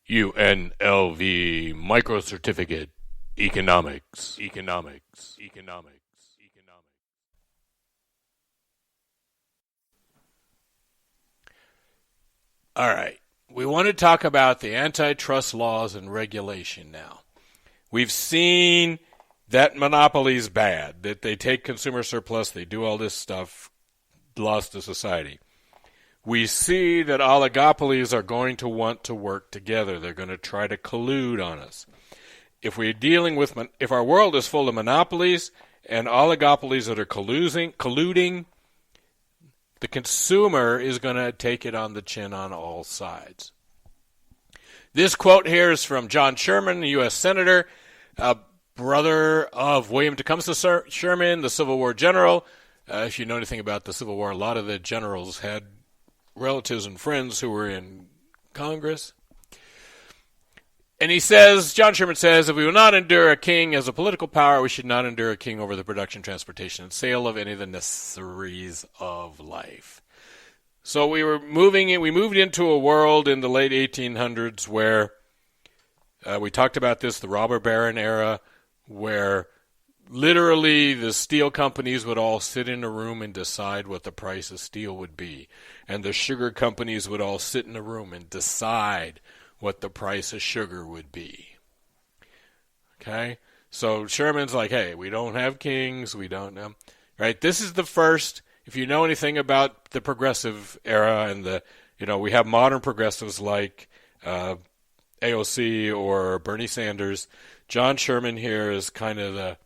UNLV Microcertificate Economics. All right. We want to talk about the antitrust laws and regulation now. We've seen that monopoly's bad, that they take consumer surplus, they do all this stuff, loss to society. We see that oligopolies are going to want to work together. They're going to try to collude on us. If our world is full of monopolies and oligopolies that are colluding, the consumer is going to take it on the chin on all sides. This quote here is from John Sherman, the U.S. Senator, brother of William Tecumseh Sherman, the Civil War general. If you know anything about the Civil War, a lot of the generals had relatives and friends who were in Congress. And he says, John Sherman says, if we will not endure a king as a political power, we should not endure a king over the production, transportation, and sale of any of the necessaries of life. So we moved into a world in the late 1800s where we talked about this, the robber baron era, where literally the steel companies would all sit in a room and decide what the price of steel would be. And the sugar companies would all sit in a room and decide what the price of sugar would be. Okay? So Sherman's like, hey, we don't have kings, we don't know. Right? This is the first, if you know anything about the progressive era and we have modern progressives like AOC or Bernie Sanders. John Sherman here is kind of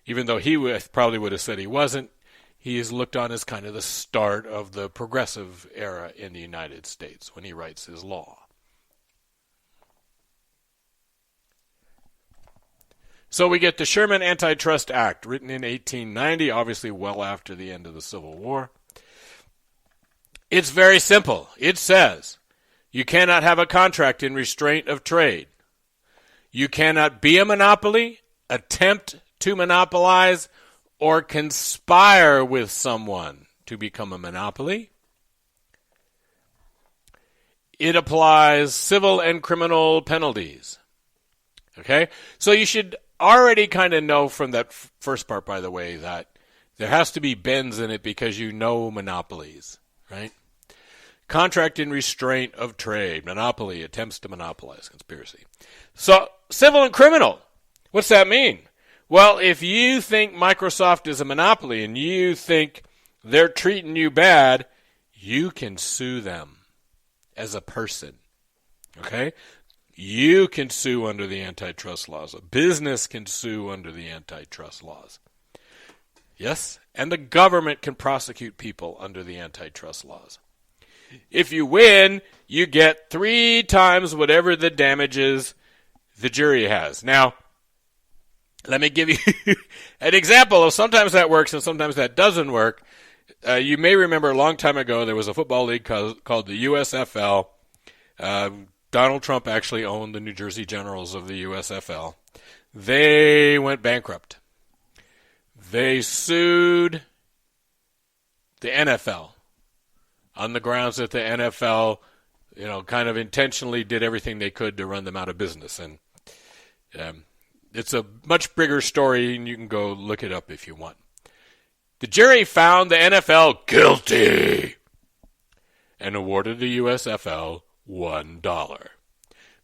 even though he probably would have said he wasn't, he is looked on as kind of the start of the progressive era in the United States when he writes his law. So we get the Sherman Antitrust Act, written in 1890, obviously well after the end of the Civil War. It's very simple. It says, you cannot have a contract in restraint of trade. You cannot be a monopoly, attempt to monopolize, or conspire with someone to become a monopoly. It applies civil and criminal penalties. Okay? So you should already kind of know from that first part, by the way, that there has to be bends in it because you know monopolies, right? Contract in restraint of trade, monopoly, attempts to monopolize, conspiracy. So civil and criminal, what's that mean? Well, if you think Microsoft is a monopoly and you think they're treating you bad, you can sue them as a person. Okay? You can sue under the antitrust laws. A business can sue under the antitrust laws. Yes? And the government can prosecute people under the antitrust laws. If you win, you get 3 times whatever the damages the jury has. Now, let me give you an example of sometimes that works and sometimes that doesn't work. You may remember a long time ago there was a football league called the USFL. Donald Trump actually owned the New Jersey Generals of the USFL. They went bankrupt. They sued the NFL on the grounds that the NFL, kind of intentionally did everything they could to run them out of business. And it's a much bigger story, and you can go look it up if you want. The jury found the NFL guilty and awarded the USFL $1.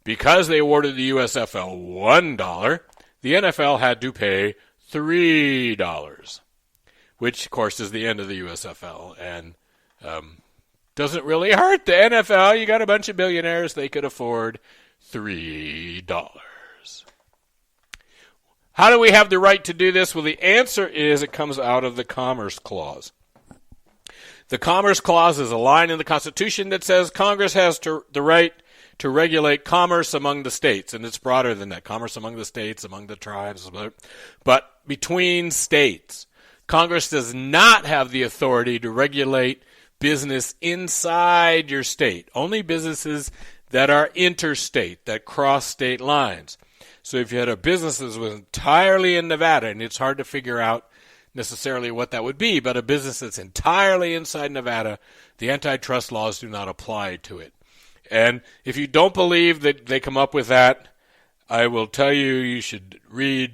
Because they awarded the USFL $1, the NFL had to pay $3, which, of course, is the end of the USFL, and doesn't really hurt the NFL. You got a bunch of billionaires. They could afford $3. How do we have the right to do this? Well, the answer is it comes out of the Commerce Clause. The Commerce Clause is a line in the Constitution that says Congress has the right to regulate commerce among the states, and it's broader than that. Commerce among the states, among the tribes, but between states. Congress does not have the authority to regulate business inside your state. Only businesses that are interstate, that cross state lines. So if you had a business that was entirely in Nevada, and it's hard to figure out necessarily what that would be, but a business that's entirely inside Nevada, the antitrust laws do not apply to it. And if you don't believe that they come up with that, I will tell you, you should read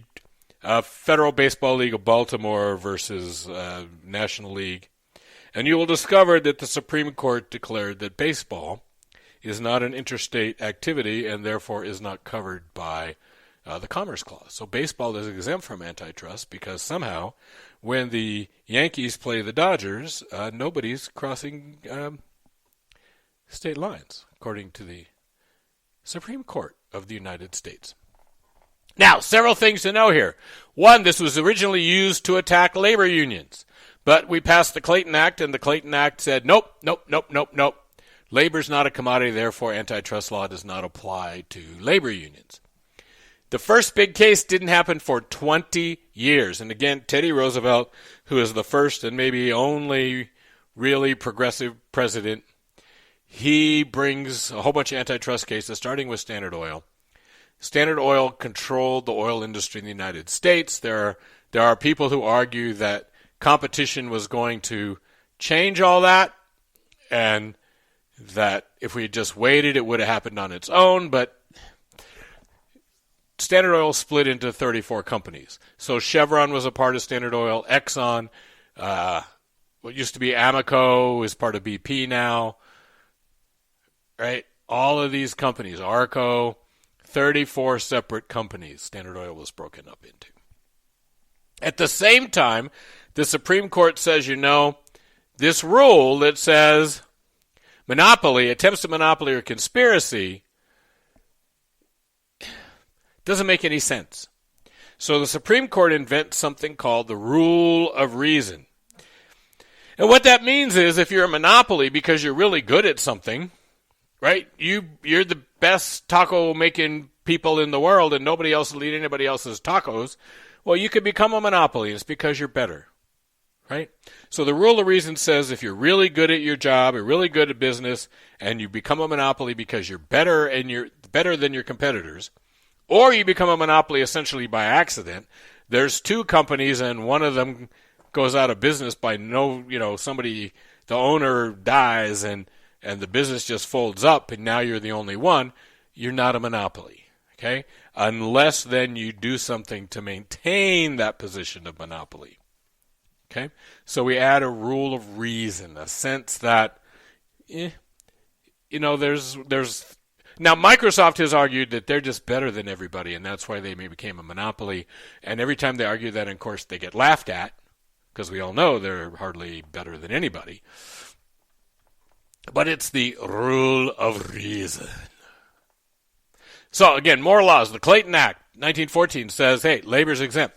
Federal Baseball League of Baltimore versus National League. And you will discover that the Supreme Court declared that baseball is not an interstate activity and therefore is not covered by the Commerce Clause. So baseball is exempt from antitrust because somehow when the Yankees play the Dodgers, nobody's crossing state lines, according to the Supreme Court of the United States. Now, several things to know here. One, this was originally used to attack labor unions. But we passed the Clayton Act, and the Clayton Act said, nope. Labor's not a commodity, therefore antitrust law does not apply to labor unions. The first big case didn't happen for 20 years. And again, Teddy Roosevelt, who is the first and maybe only really progressive president, he brings a whole bunch of antitrust cases, starting with Standard Oil. Standard Oil controlled the oil industry in the United States. There are people who argue that competition was going to change all that, and that if we had just waited, it would have happened on its own. But Standard Oil split into 34 companies. So Chevron was a part of Standard Oil. Exxon, what used to be Amoco, is part of BP now. Right? All of these companies, Arco, 34 separate companies Standard Oil was broken up into. At the same time, the Supreme Court says, this rule that says monopoly, attempts to monopoly or conspiracy, doesn't make any sense. So the Supreme Court invents something called the rule of reason. And what that means is if you're a monopoly because you're really good at something, right? You're the best taco making people in the world and nobody else will eat anybody else's tacos. Well, you could become a monopoly. It's because you're better, right? So the rule of reason says if you're really good at your job, you're really good at business, and you become a monopoly because you're better and you're better than your competitors, or you become a monopoly essentially by accident. There's two companies and one of them goes out of business by somebody, the owner dies and the business just folds up and now you're the only one. You're not a monopoly, okay? Unless then you do something to maintain that position of monopoly, okay? So we add a rule of reason, a sense that, there's now, Microsoft has argued that they're just better than everybody, and that's why they became a monopoly. And every time they argue that, of course, they get laughed at, because we all know they're hardly better than anybody. But it's the rule of reason. So, again, more laws. The Clayton Act, 1914, says, hey, labor's exempt.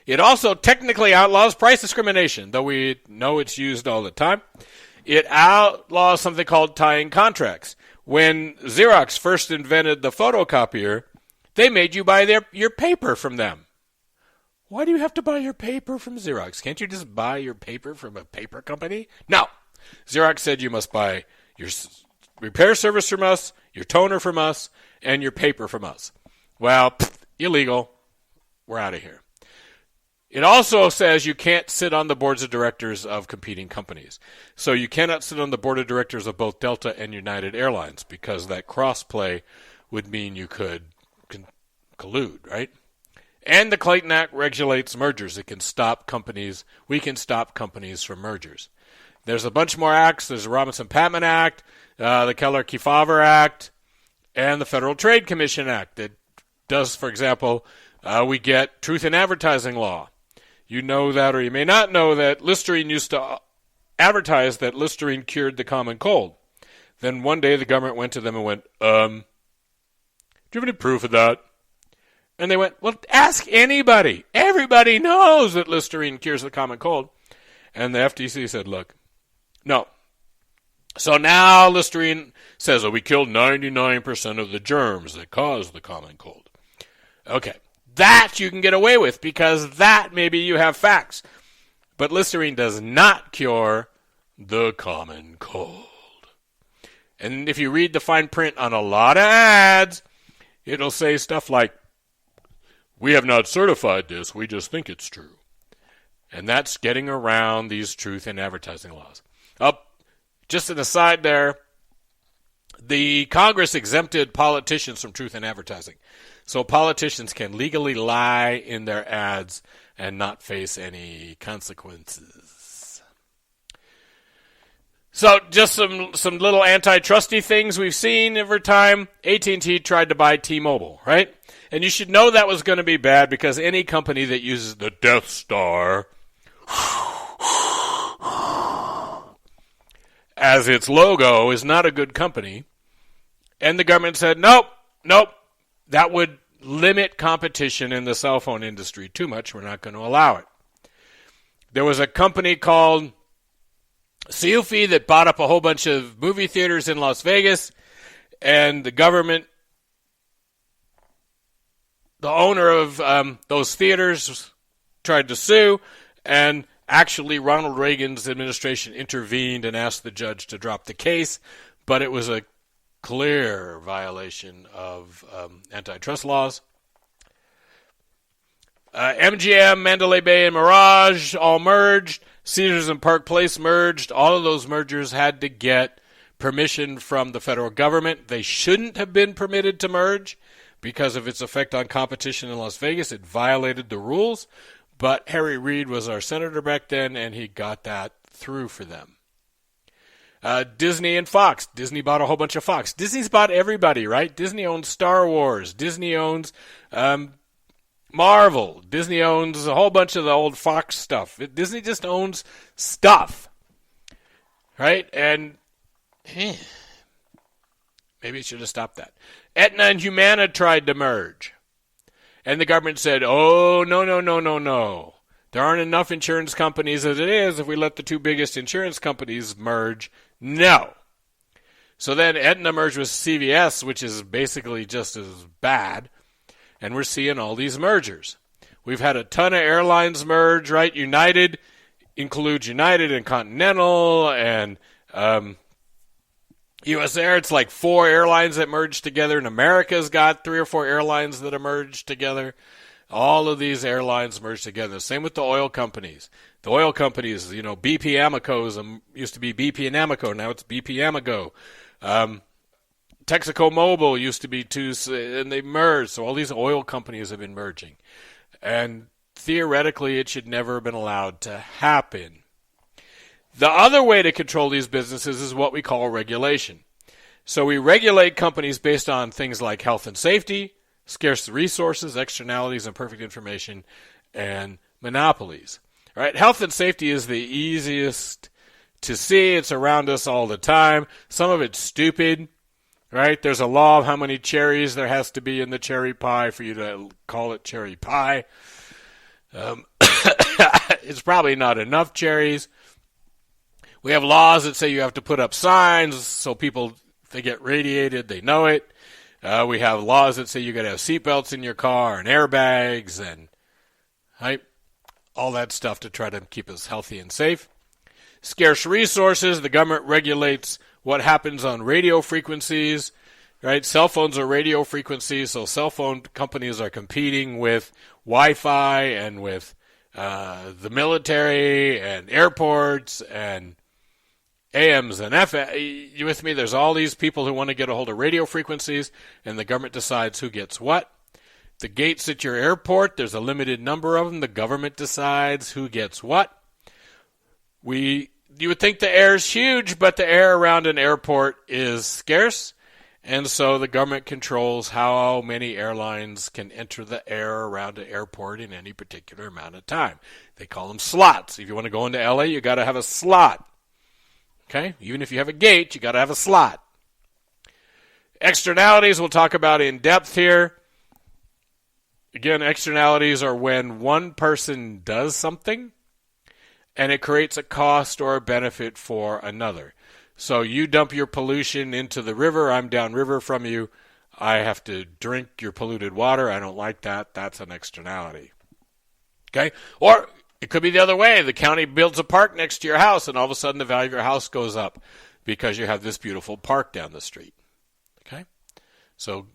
It also technically outlaws price discrimination, though we know it's used all the time. It outlaws something called tying contracts. When Xerox first invented the photocopier, they made you buy your paper from them. Why do you have to buy your paper from Xerox? Can't you just buy your paper from a paper company? No. Xerox said you must buy your repair service from us, your toner from us, and your paper from us. Well, illegal. We're out of here. It also says you can't sit on the boards of directors of competing companies. So you cannot sit on the board of directors of both Delta and United Airlines because that cross-play would mean you could collude, right? And the Clayton Act regulates mergers. It can stop companies. We can stop companies from mergers. There's a bunch more acts. There's the Robinson-Patman Act, the Keller-Kefauver Act, and the Federal Trade Commission Act that does, for example, we get truth in advertising law. You know that, or you may not know that Listerine used to advertise that Listerine cured the common cold. Then one day the government went to them and went, do you have any proof of that? And they went, well, ask anybody. Everybody knows that Listerine cures the common cold. And the FTC said, look, no. So now Listerine says, we killed 99% of the germs that cause the common cold. Okay. That you can get away with because that maybe you have facts. But Listerine does not cure the common cold. And if you read the fine print on a lot of ads, it'll say stuff like, we have not certified this, we just think it's true. And that's getting around these truth in advertising laws. Just an aside there, The Congress exempted politicians from truth in advertising. So politicians can legally lie in their ads and not face any consequences. So just some little antitrusty things we've seen over time. AT&T tried to buy T-Mobile, right? And you should know that was going to be bad because any company that uses the Death Star as its logo is not a good company. And the government said, nope, that would limit competition in the cell phone industry too much. We're not going to allow it. There was a company called Ciufi that bought up a whole bunch of movie theaters in Las Vegas, and the government, the owner of those theaters, tried to sue, and actually Ronald Reagan's administration intervened and asked the judge to drop the case, but it was a clear violation of antitrust laws. MGM, Mandalay Bay, and Mirage all merged. Caesars and Park Place merged. All of those mergers had to get permission from the federal government. They shouldn't have been permitted to merge because of its effect on competition in Las Vegas. It violated the rules, but Harry Reid was our senator back then, and he got that through for them. Disney and Fox. Disney bought a whole bunch of Fox. Disney's bought everybody, right? Disney owns Star Wars. Disney owns Marvel. Disney owns a whole bunch of the old Fox stuff. Disney just owns stuff, right? And maybe it should have stopped that. Aetna and Humana tried to merge. And the government said, oh, no. There aren't enough insurance companies as it is if we let the two biggest insurance companies merge. No. So then Aetna merged with CVS, which is basically just as bad. And we're seeing all these mergers. We've had a ton of airlines merge, right? United includes United and Continental and US Air. It's like 4 airlines that merged together, and America's got 3 or 4 airlines that have merged together. All of these airlines merged together. Same with the oil companies. The oil companies, BP Amoco used to be BP and Amoco. Now it's BP Amoco. Texaco Mobil used to be 2, and they merged. So all these oil companies have been merging. And theoretically, it should never have been allowed to happen. The other way to control these businesses is what we call regulation. So we regulate companies based on things like health and safety, scarce resources, externalities, imperfect information, and monopolies. All right, health and safety is the easiest to see. It's around us all the time. Some of it's stupid, right? There's a law of how many cherries there has to be in the cherry pie for you to call it cherry pie. It's probably not enough cherries. We have laws that say you have to put up signs so people, if they get radiated, they know it. We have laws that say you got to have seatbelts in your car and airbags and all that stuff to try to keep us healthy and safe. Scarce resources, the government regulates what happens on radio frequencies, right? Cell phones are radio frequencies, so cell phone companies are competing with Wi-Fi and with the military and airports and AMs and FM. You with me? There's all these people who want to get a hold of radio frequencies, and the government decides who gets what. The gates at your airport, there's a limited number of them. The government decides who gets what. You would think the air is huge, but the air around an airport is scarce, and so the government controls how many airlines can enter the air around an airport in any particular amount of time. They call them slots. If you want to go into LA, you got to have a slot. Okay? Even if you have a gate, you got to have a slot. Externalities we'll talk about in depth here. Again, externalities are when one person does something and it creates a cost or a benefit for another. So you dump your pollution into the river, I'm downriver from you, I have to drink your polluted water, I don't like that, that's an externality. Okay? Or it could be the other way. The county builds a park next to your house, and all of a sudden the value of your house goes up because you have this beautiful park down the street. Okay? So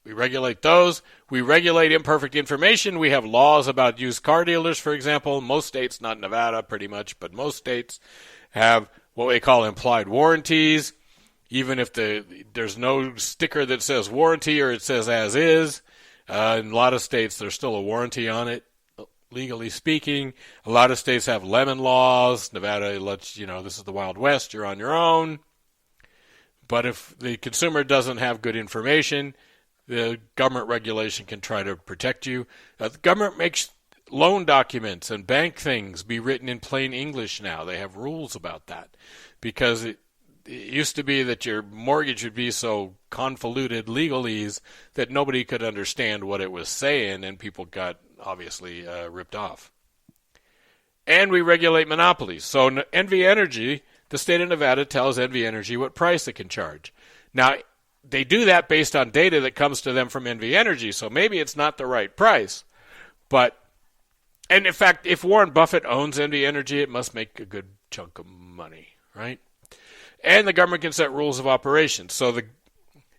we regulate those. We regulate imperfect information. We have laws about used car dealers, for example. Most states, not Nevada pretty much, but most states have what we call implied warranties. even if there's no sticker that says warranty or it says as is. In a lot of states, there's still a warranty on it, legally speaking. A lot of states have lemon laws. Nevada lets you know this is the Wild West. You're on your own. But if the consumer doesn't have good information, the government regulation can try to protect you. The government makes loan documents and bank things be written in plain English now. They have rules about that because it used to be that your mortgage would be so convoluted legalese that nobody could understand what it was saying, and people got obviously ripped off. And we regulate monopolies. So NV Energy, the state of Nevada tells NV Energy what price it can charge. Now, they do that based on data that comes to them from NV Energy, so maybe it's not the right price. And in fact, if Warren Buffett owns NV Energy, it must make a good chunk of money, right? And the government can set rules of operation. So the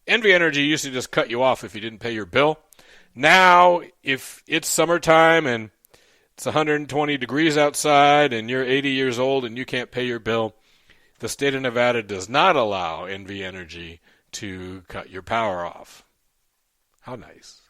NV Energy used to just cut you off if you didn't pay your bill. Now, if it's summertime and it's 120 degrees outside and you're 80 years old and you can't pay your bill, the state of Nevada does not allow NV Energy to cut your power off. How nice.